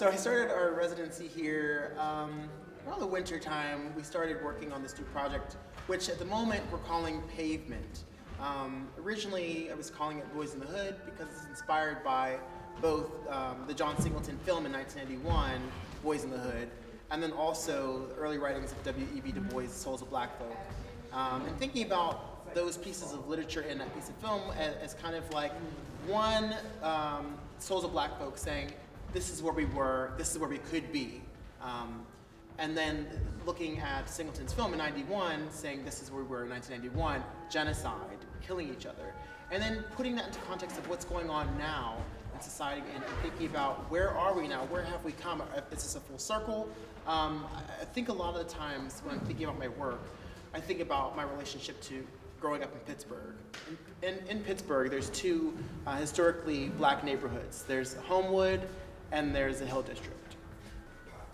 So I started our residency here around the winter time. We started working on this new project, which at the moment we're calling Pavement. Originally, I was calling it Boyz N The Hood because it's inspired by both the John Singleton film in 1991, Boyz N The Hood, and then also the early writings of W.E.B. Du Bois' Souls of Black Folk. And thinking about those pieces of literature in that piece of film as kind of like one, Souls of Black Folk saying, this is where we were, this is where we could be. And then looking at Singleton's film in 91, saying this is where we were in 1991, genocide, killing each other. And then putting that into context of what's going on now in society and thinking about where are we now, where have we come? Is this a full circle? I think a lot of the times when I'm thinking about my work, I think about my relationship to growing up in Pittsburgh. In Pittsburgh, there's two historically black neighborhoods. There's Homewood and there's the Hill District.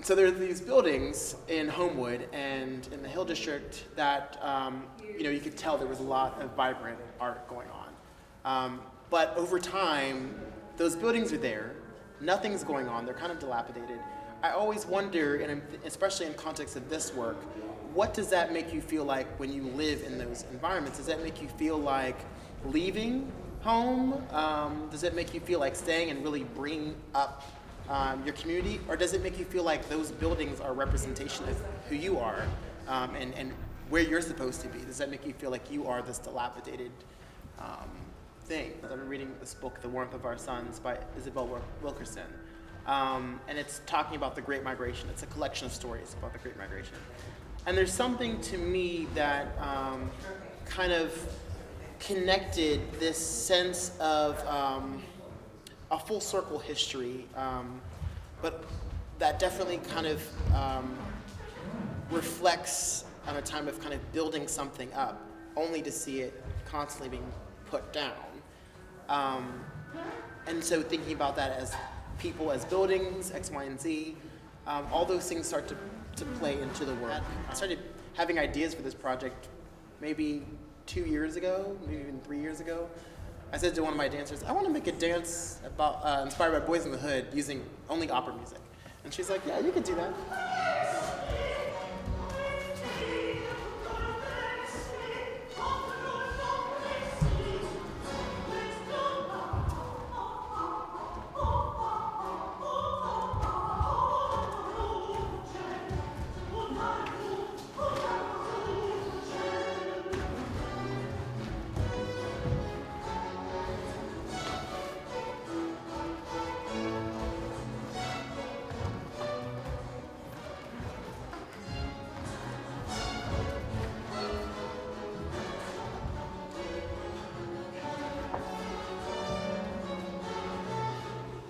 So there are these buildings in Homewood and in the Hill District that you could tell there was a lot of vibrant art going on. But over time, those buildings are there, nothing's going on, they're kind of dilapidated. I always wonder, and especially in context of this work, what does that make you feel like when you live in those environments? Does that make you feel like leaving home? Does it make you feel like staying and really bringing up your community? Or does it make you feel like those buildings are a representation of who you are and where you're supposed to be? Does that make you feel like you are this dilapidated thing? I'm reading this book, The Warmth of Our Sons by Isabel Wilkerson. And it's talking about the Great Migration. It's a collection of stories about the Great Migration. And there's something to me that kind of connected this sense of a full circle history, but that definitely kind of reflects on a time of kind of building something up, only to see it constantly being put down. And so thinking about that as people, as buildings, X, Y, and Z, all those things start to play into the work. I started having ideas for this project maybe 2 years ago, maybe even 3 years ago. I said to one of my dancers, I want to make a dance about inspired by Boyz N The Hood using only opera music. And she's like, yeah, you can do that.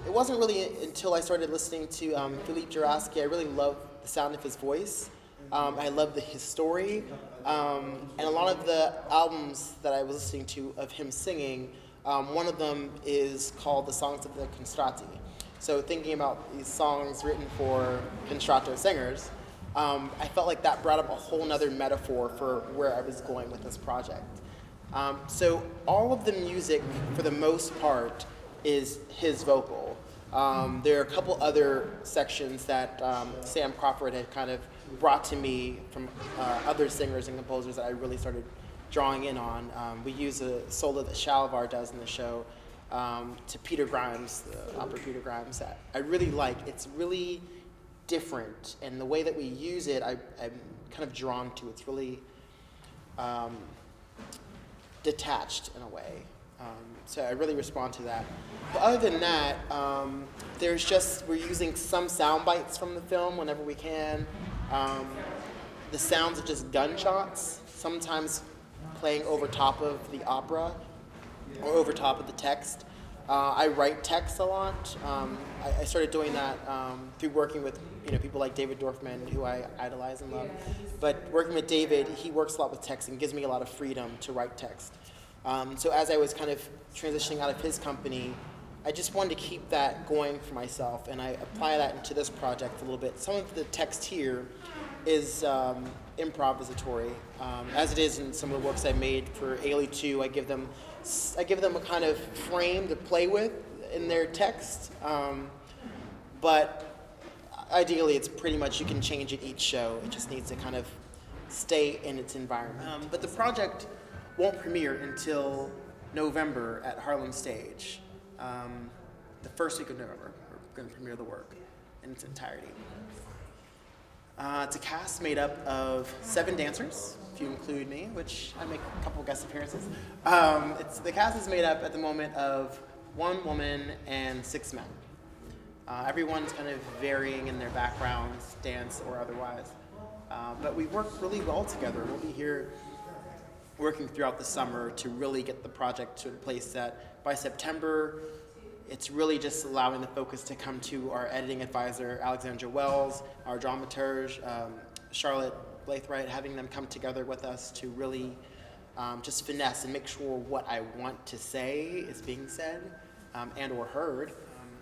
It wasn't really until I started listening to Philippe Juraski, I really loved the sound of his voice. I loved his story. And a lot of the albums that I was listening to of him singing, one of them is called The Songs of the Constrati. So thinking about these songs written for Constrato singers, I felt like that brought up a whole nother metaphor for where I was going with this project. So all of the music, for the most part, is his vocal. There are a couple other sections that Sam Crawford had kind of brought to me from other singers and composers that I really started drawing in on. We use a solo that Shalvar does in the show to Peter Grimes, the opera Peter Grimes, that I really like. It's really different, and the way that we use it, I'm kind of drawn to. It's really detached in a way. So I really respond to that. But other than that, we're using some sound bites from the film whenever we can. The sounds of just gunshots, sometimes playing over top of the opera or over top of the text. I write text a lot. I started doing that through working with people like David Dorfman, who I idolize and love. But working with David, he works a lot with text and gives me a lot of freedom to write text. So as I was kind of transitioning out of his company, I just wanted to keep that going for myself, and I apply that into this project a little bit. Some of the text here is improvisatory, as it is in some of the works I made for Ailey 2. I give them a kind of frame to play with in their text, but Ideally, it's pretty much you can change it each show. It just needs to kind of stay in its environment. But the project won't premiere until November at Harlem Stage. The first week of November, we're going to premiere the work in its entirety. It's a cast made up of 7 dancers, if you include me, which I make a couple guest appearances. The cast is made up at the moment of 1 woman and 6 men. Everyone's kind of varying in their backgrounds, dance or otherwise. But we work really well together. We'll be here working throughout the summer to really get the project to a place that by September, it's really just allowing the focus to come to our editing advisor, Alexandra Wells, our dramaturge, Charlotte Blaithright, having them come together with us to really just finesse and make sure what I want to say is being said and or heard.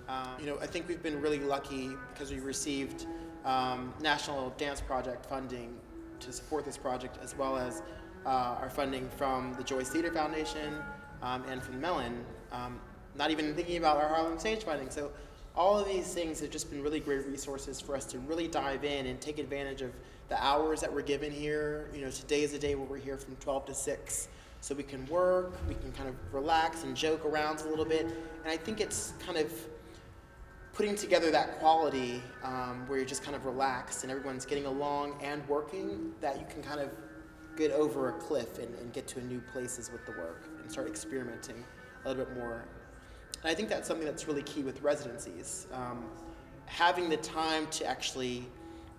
I think we've been really lucky because we received National Dance Project funding to support this project, as well as our funding from the Joyce Theater Foundation and from Mellon. Not even thinking about our Harlem Stage funding. So all of these things have just been really great resources for us to really dive in and take advantage of the hours that we're given here. Today is a day where we're here from 12 to 6. So we can work, we can kind of relax and joke around a little bit. And I think it's kind of putting together that quality where you're just kind of relaxed and everyone's getting along and working, that you can kind of get over a cliff and get to new places with the work and start experimenting a little bit more. And I think that's something that's really key with residencies. Having the time to actually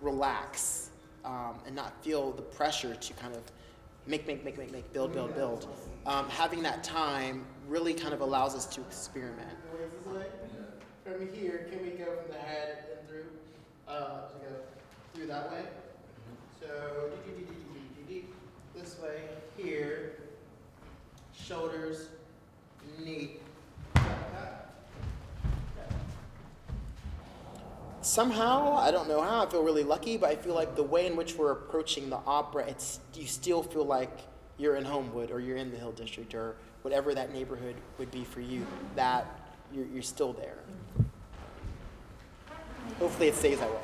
relax and not feel the pressure to kind of make, build. Having that time really kind of allows us to experiment. From here, can we go from the head and through? To go through that way. So, this way, here, shoulders, knee. Somehow, I don't know how, I feel really lucky, but I feel like the way in which we're approaching the opera, you still feel like you're in Homewood or you're in the Hill District or whatever that neighborhood would be for you, that you're still there. Hopefully it stays that way.